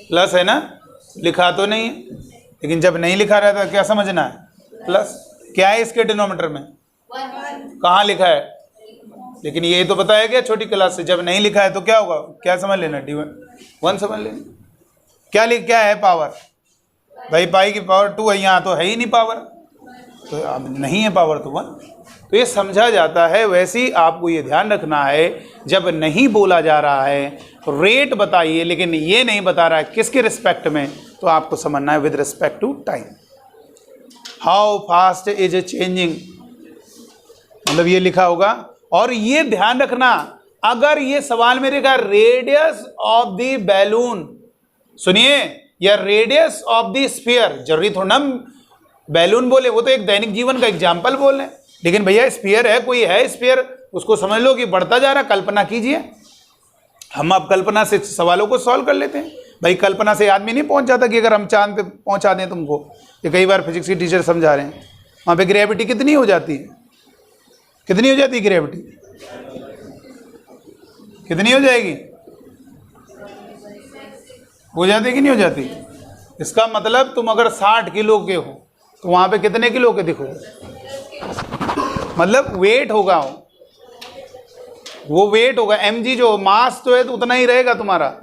प्लस है ना, लिखा तो नहीं है, लेकिन जब नहीं लिखा रहता क्या समझना है, प्लस। क्या है इसके डिनोमिनेटर में, कहाँ लिखा है, लेकिन ये तो पता है क्या छोटी क्लास से, जब नहीं लिखा है तो क्या होगा, क्या समझ लेना, d1 समझ लेना। क्या है पावर, भाई पाई की पावर 2 है, यहाँ तो है ही नहीं पावर, तो अब नहीं है पावर तो 1, तो ये समझा जाता है। वैसे ही आपको ये ध्यान रखना है, जब नहीं बोला जा रहा है तो रेट बताइए, लेकिन ये नहीं बता रहा है किसके रिस्पेक्ट में, तो आपको समझना है with respect to time. How fast is a changing, मतलब ये लिखा होगा। और ये ध्यान रखना, अगर ये सवाल मेरे का रेडियस ऑफ द बैलून, सुनिए, या रेडियस ऑफ द स्फीयर, जरूरी थोड़ा ना बैलून बोले, वो तो एक दैनिक जीवन का एग्जाम्पल बोल रहे हैं, लेकिन भैया स्फीयर है, कोई है स्फीयर, उसको समझ लो कि बढ़ता जा रहा, कल्पना कीजिए। हम अब कल्पना से सवालों को सॉल्व कर लेते हैं भाई, कल्पना से आदमी नहीं पहुंच जाता कि अगर हम चांद पे पहुंचा दें तुमको, ये कई बार फिजिक्स की टीचर समझा रहे हैं, वहाँ पे ग्रेविटी कितनी हो जाती है, कितनी हो जाती है ग्रेविटी, कितनी हो जाएगी, हो जाती कि नहीं हो जाती। इसका मतलब तुम अगर 60 किलो के हो तो वहाँ पे कितने किलो के दिखो, मतलब वेट होगा, वो वेट होगा, mg जो मास तो है तो उतना ही रहेगा तुम्हारा,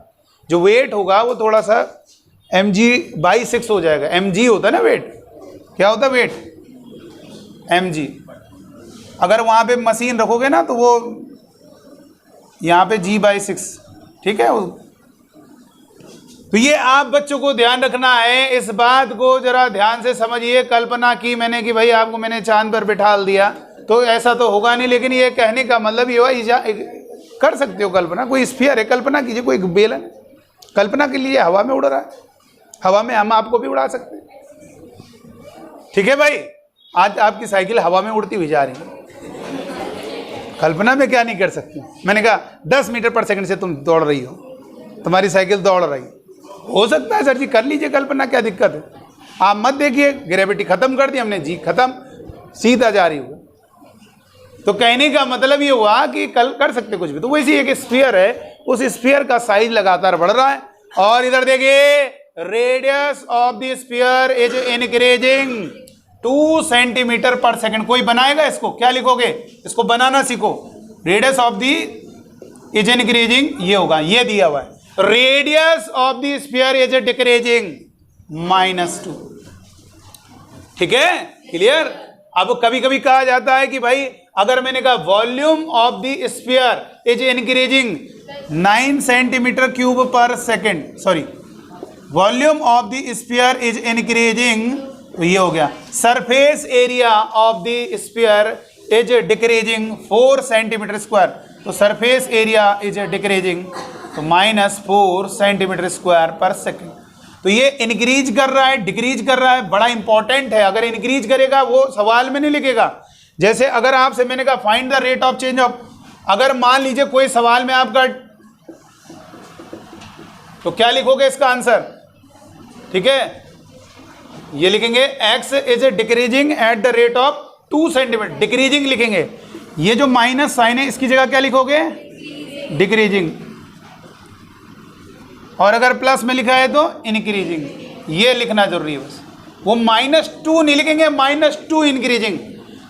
जो वेट होगा वो थोड़ा सा mg/6 हो जाएगा। mg होता है ना वेट, क्या होता है वेट, mg। अगर वहाँ पे मशीन रखोगे ना तो वो यहाँ पे g/6, ठीक है। तो ये आप बच्चों को ध्यान रखना है, इस बात को जरा ध्यान से समझिए। कल्पना की मैंने कि भाई आपको मैंने चांद पर बिठा दिया, तो ऐसा तो होगा नहीं, लेकिन ये कहने का मतलब ये हुआ, कर सकते हो कल्पना, कोई स्फीयर है, कल्पना कीजिए, कोई बेलन, कल्पना के लिए हवा में उड़ रहा है, हवा में हम आपको भी उड़ा सकते हैं, ठीक है भाई। आज आपकी साइकिल हवा में उड़ती हुई जा रही है, कल्पना में क्या नहीं कर सकते। मैंने कहा 10 मीटर पर सेकंड से तुम दौड़ रही हो, तुम्हारी साइकिल दौड़ रही, हो सकता है सर जी, कर लीजिए कल्पना, क्या दिक्कत है। आप मत देखिए, ग्रेविटी खत्म कर दी हमने, जी खत्म, सीधा जा रही हो। तो कहने का मतलब ये हुआ कि कल कर सकते कुछ भी। तो वैसे एक स्फीयर है, उस स्फीयर का साइज लगातार बढ़ रहा है, और इधर देखिए radius of the sphere is increasing 2 centimetre पर सेकंड। कोई बनाएगा इसको, क्या लिखोगे, इसको बनाना सीखो। Radius of the is increasing, ये होगा, ये दिया हुआ है, radius of the sphere is decreasing -2, ठीक है, क्लियर। अब कभी कभी कहा जाता है कि भाई अगर मैंने कहा volume of the sphere is increasing 9 centimetre cube per second, sorry, volume of the sphere is increasing, तो ये हो गया surface area of the sphere is decreasing 4 centimetre square, तो सरफेस एरिया इज डिक्रीजिंग, तो -4 सेंटीमीटर स्क्वायर पर second. तो ये increase कर रहा है, डिक्रीज कर रहा है, बड़ा इंपॉर्टेंट है। अगर इंक्रीज करेगा वो सवाल में नहीं लिखेगा। जैसे अगर आपसे मैंने कहा find the rate of change of, अगर मान लीजिए कोई सवाल में आपका, तो क्या लिखोगे इसका आंसर, ठीक है, ये लिखेंगे x is decreasing at the rate of 2 centimetre, decreasing लिखेंगे। ये जो माइनस साइन है इसकी जगह क्या लिखोगे, डिक्रीजिंग, और अगर प्लस में लिखा है तो इंक्रीजिंग, ये लिखना जरूरी है बस। वो -2 नहीं लिखेंगे, -2 इंक्रीजिंग।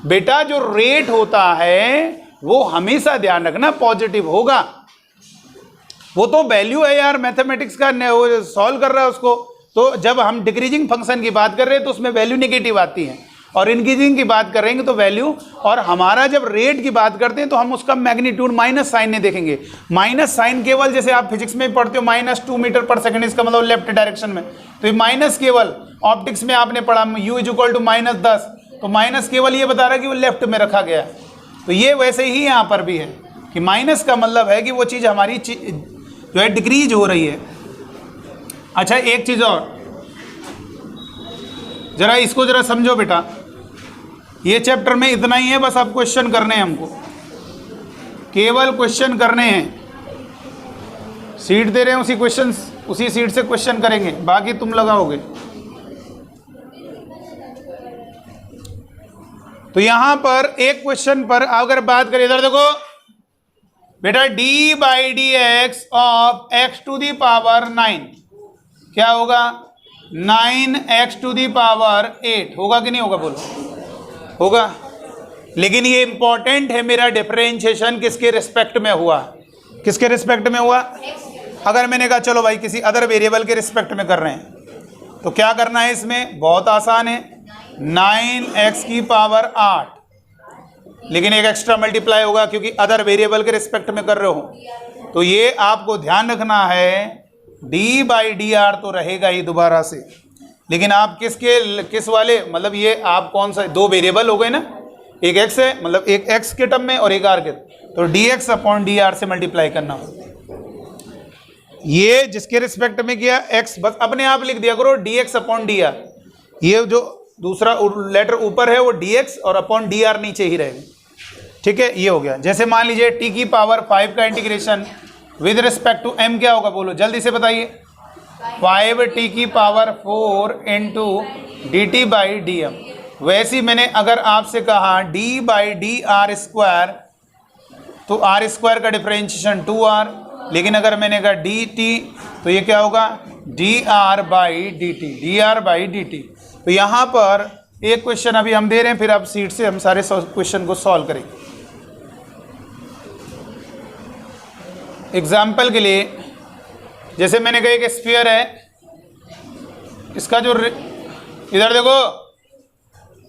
बेटा जो रेट होता है वो हमेशा ध्यान रखना पॉजिटिव होगा, वो तो वैल्यू है यार, मैथमेटिक्स का वो सॉल्व कर रहा है उसको। तो जब हम डिक्रीजिंग फंक्शन की बात कर रहे हैं तो उसमें वैल्यू नेगेटिव आती है, और इंक्रीजिंग की बात करेंगे तो वैल्यू, और हमारा जब रेट की बात करते हैं तो हम उसका मैग्नीट्यूड माइनस साइन नहीं देखेंगे। माइनस साइन केवल, जैसे आप फिजिक्स में पढ़ते हो -2 मीटर पर सेकंड, इसका मतलब लेफ्ट डायरेक्शन में, तो ये माइनस केवल ऑप्टिक्स में आपने पढ़ा u = -10, तो माइनस केवल ये बता रहा है कि वो लेफ्ट में रखा गया है। तो ये वैसे ही यहाँ पर भी है कि माइनस का मतलब है कि वो चीज़ हमारी जो है डिक्रीज हो रही है। अच्छा एक चीज़ और, जरा इसको जरा समझो बेटा, ये चैप्टर में इतना ही है, बस अब क्वेश्चन करने हैं हमको, केवल क्वेश्चन करने हैं। सीट दे रहे हैं, उसी क्वेश्चन, उसी सीट से क्वेश्चन करेंगे, बाकी तुम लगाओगे। तो यहां पर एक क्वेश्चन पर अगर बात करें, इधर देखो बेटा, d/dx ऑफ x⁻⁹ 9 क्या होगा, 9x⁸ होगा कि नहीं होगा, बोलो, होगा। लेकिन ये इंपॉर्टेंट है, मेरा डिफरेंशिएशन किसके रिस्पेक्ट में हुआ, किसके रिस्पेक्ट में हुआ। अगर मैंने कहा चलो भाई किसी अदर वेरिएबल के रिस्पेक्ट में कर रहे हैं, तो क्या करना है इसमें, बहुत आसान है, 9x⁸, लेकिन एक एक्स्ट्रा मल्टीप्लाई होगा क्योंकि अदर वेरिएबल के रिस्पेक्ट में कर रहे हो। तो ये आपको ध्यान रखना है, d/dr तो रहेगा ही दोबारा से, लेकिन आप किस वाले, मतलब ये आप कौन सा, दो वेरिएबल हो गए ना, एक x है, मतलब एक x के टर्म में और एक r के, तो dx अपॉन dr से मल्टीप्लाई करना। ये जिसके रिस्पेक्ट में किया x, बस अपने आप लिख दिया करो dx अपॉन dr। ये जो दूसरा लेटर ऊपर है वो dx और अपॉन dr नीचे ही रहेगा, ठीक है। ये हो गया। जैसे मान लीजिए t की पावर 5 का integration with respect to m क्या होगा, बोलो जल्दी से बताइए। 5t की power 4 into d t by d m. वैसे ही मैंने अगर आपसे कहा d by d r square, तो r स्क्वायर का डिफरेंशिएशन 2r, लेकिन अगर मैंने कहा dt तो ये क्या होगा, dr by d T, dr by d T. तो यहाँ पर एक क्वेश्चन अभी हम दे रहे हैं, फिर अब सीट से हम सारे क्वेश्चन को सॉल्व करेंगे। एग्जाम्पल के लिए, जैसे मैंने कहा कि स्फीयर है, इसका जो इधर देखो,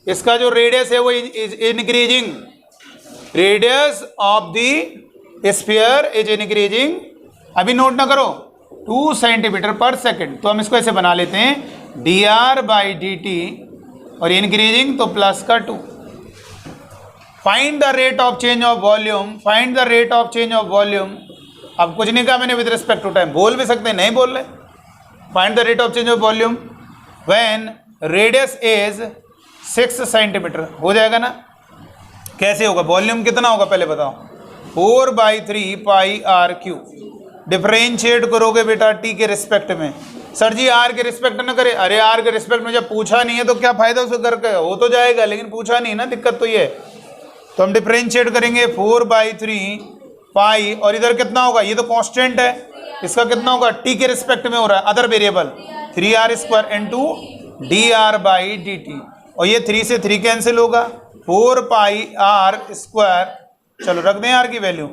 इसका जो रेडियस है वो increasing, radius of the sphere is increasing, अभी नोट ना करो, 2 सेंटीमीटर पर सेकेंड। तो हम इसको ऐसे बना लेते हैं D r by d t, और इंक्रीजिंग तो प्लस का 2। Find the rate of change of volume, find the rate of change of volume. अब कुछ नहीं कहा मैंने विद रिस्पेक्ट टू टाइम, बोल भी सकते हैं, नहीं बोल रहे। Find the rate of change of volume when radius is 6 centimetre, हो जाएगा ना। कैसे होगा, वॉल्यूम कितना होगा पहले बताओ, 4/3 पाई आर क्यूब। डिफरेंशिएट करोगे बेटा टी के रिस्पेक्ट में। सर जी आर के रिस्पेक्ट ना करे, अरे आर के रिस्पेक्ट में जब पूछा नहीं है तो क्या फायदा उसे करके, हो तो जाएगा लेकिन पूछा नहीं ना, दिक्कत तो ये है। तो हम डिफरेंशिएट करेंगे 4/3 पाई, और इधर कितना होगा, ये तो कांस्टेंट है, इसका कितना होगा, टी के रिस्पेक्ट में हो रहा है, other variable 3r square into d r by d t, और ये 3 से 3 कैंसिल होगा, 4 पाई आर स्क्वायर, चलो रख दें आर की वैल्यू,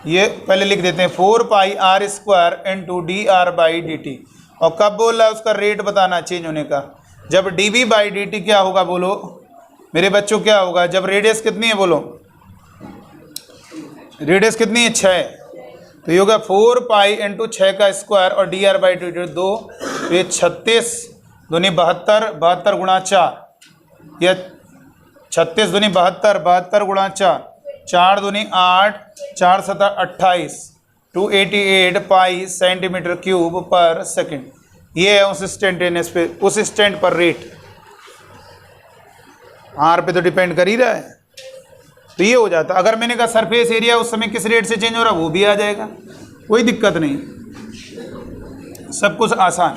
ये पहले लिख देते हैं 4 pi r square into d r by d t. और कब बोल रहा है उसका रेट बताना चेंज होने का, जब d b by d t क्या होगा, बोलो मेरे बच्चों क्या होगा, जब रेडियस कितनी है, बोलो रेडियस कितनी है, 6, तो ये होगा 4 पाई इंटू 6 का स्क्वायर और D r by d T 2, तो ये 36 दूनी 72, 72 गुणा 4, या 36 दूनी 72, 72 गुणा 4, 4 दूनी 8, 4 7 28, 288 पाई सेंटीमीटर क्यूब पर सेकंड। ये है उस इंस्टेंटेनियस पे, उस इंस्टेंट पर रेट, आर पे तो डिपेंड कर ही रहा है। तो ये हो जाता। अगर मैंने कहा सरफेस एरिया उस समय किस रेट से चेंज हो रहा है, वो भी आ जाएगा, कोई दिक्कत नहीं, सब कुछ आसान।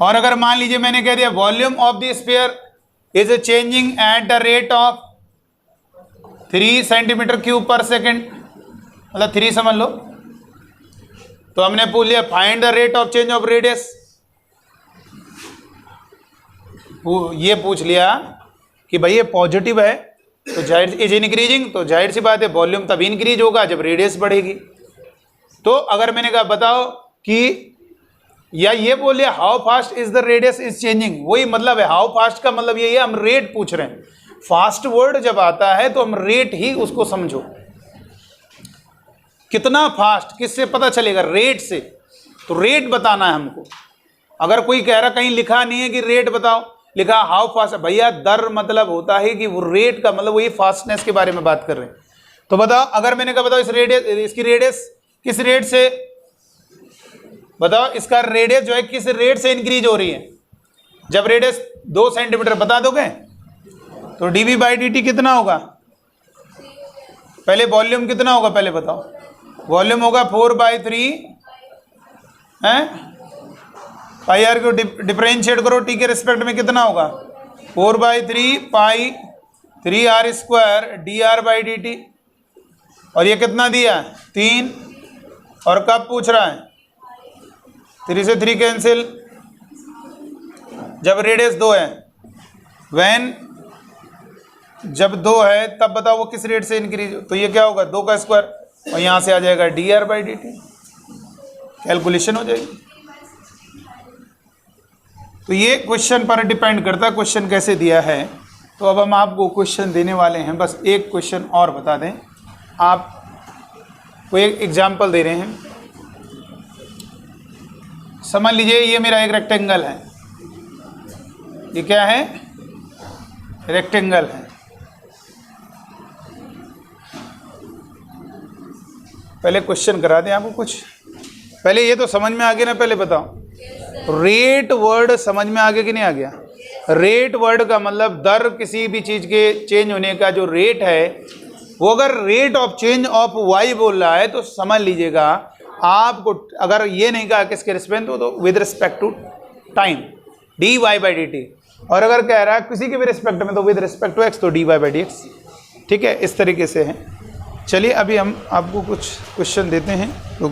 और अगर मान लीजिए मैंने कह दिया volume of the sphere is changing at the rate of 3 centimetre cube per second, मतलब 3 समझ लो, तो हमने पूछ लिया find the rate of change of radius, ये पूछ लिया कि भाई ये पॉजिटिव है तो जाहिर इज इंक्रीजिंग, तो जाहिर सी बात है वॉल्यूम तब इंक्रीज होगा जब रेडियस बढ़ेगी। तो अगर मैंने कहा बताओ कि, या ये बोलिए how fast is the radius is changing, वही मतलब है, हाउ फास्ट का मतलब यही है, हम रेट पूछ रहे हैं। फास्ट वर्ड जब आता है तो हम रेट ही उसको समझो, कितना फास्ट, किससे पता चलेगा, रेट से। तो रेट बताना है हमको। अगर कोई कह रहा कहीं लिखा नहीं है कि रेट बताओ, लिखा हाउ फास्ट, भैया दर मतलब होता है कि वो रेट का मतलब वही फास्टनेस के बारे में बात कर रहे हैं। तो बताओ, अगर मैंने कहा बताओ इस रेडियस, इसकी रेडियस किस रेट से, बताओ इसका रेडियस जो है किस रेट से इंक्रीज हो रही है, जब रेडियस 2 सेंटीमीटर बता दोगे तो d b by d t कितना होगा, पहले वॉल्यूम कितना होगा पहले बताओ, वॉल्यूम होगा 4/3 है, पाई आर को डिफरेंशिएट करो टी के रिस्पेक्ट में कितना होगा, 4/3 पाई 3r square D r by d t, और ये कितना दिया 3, और कब पूछ रहा है 3 से 3 कैंसिल, जब रेडियस 2 है, व्हेन जब 2 है तब बताओ वो किस रेट से इंक्रीज, तो ये क्या होगा 2 का स्क्वायर, और यहाँ से आ जाएगा D r by d T, calculation हो जाएगी। तो ये क्वेश्चन पर डिपेंड करता है क्वेश्चन कैसे दिया है। तो अब हम आपको क्वेश्चन देने वाले हैं, बस एक क्वेश्चन और बता दें, आपको एक एग्जाम्पल दे रहे हैं। समझ लीजिए ये मेरा एक रेक्टेंगल है, ये क्या है, रेक्टेंगल है। पहले क्वेश्चन करा दें आपको कुछ, पहले ये तो समझ में आ गया ना, पहले बताओ रेट वर्ड समझ में आ गया कि नहीं आ गया। रेट वर्ड का मतलब दर किसी भी चीज के चेंज होने का जो रेट है, वो अगर rate of change of y बोल रहा है तो समझ लीजिएगा आपको, अगर ये नहीं कहा किसके रिस्पेक्ट तो with respect to time d y by d t, और अगर कह रहा है किसी के भी रिस्पेक्ट में तो विद रिस्पेक्ट टू एक्स तो d y by d x. ठीक है, इस तरीके से है। चलिए अभी हम आपको कुछ क्वेश्चन देते हैं, रुक